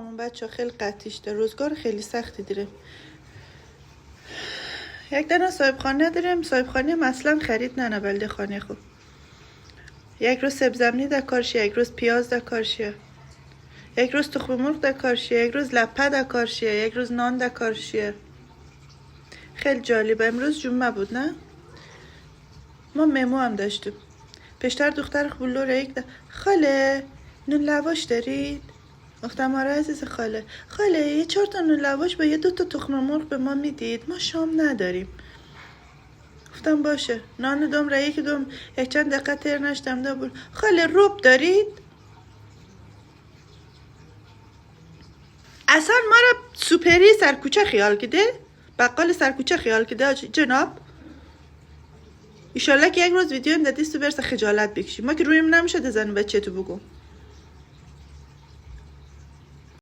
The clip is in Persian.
همون بچه خیلی قطیشته، روزگار خیلی سختی دیره. یک دانه صاحبخانه داریم، صاحبخانه مثلا خرید نه بلده خانه خوب. یک روز سبز زمینی در کارشه، یک روز پیاز در کارشه، یک روز تخم مرغ در کارشه، یک روز لپه در کارشه، یک روز نان در کارشه. خیلی جالبه. امروز جمعه بود نه؟ ما مهمو هم داشتیم. پیشتر دختر خبولو را یک خاله نون لواش دارید؟ گفتم آره عزیز خاله. خاله یه 4 تا نون لواش با یه 2 تا تخم مرغ به ما میدید، ما شام نداریم. گفتم باشه. نان دوم را یک دوم یک چند دقیقه تر نشدم ده بود. خاله روب دارید؟ اصلا ما را سوپری سرکوچه خیال کده، بقال سرکوچه خیال کده جناب. ایشالله که یک روز ویدیو این دادی تو برسه خجالت بکشی. ما که رویم نمیشه ده زن بچه تو بگو.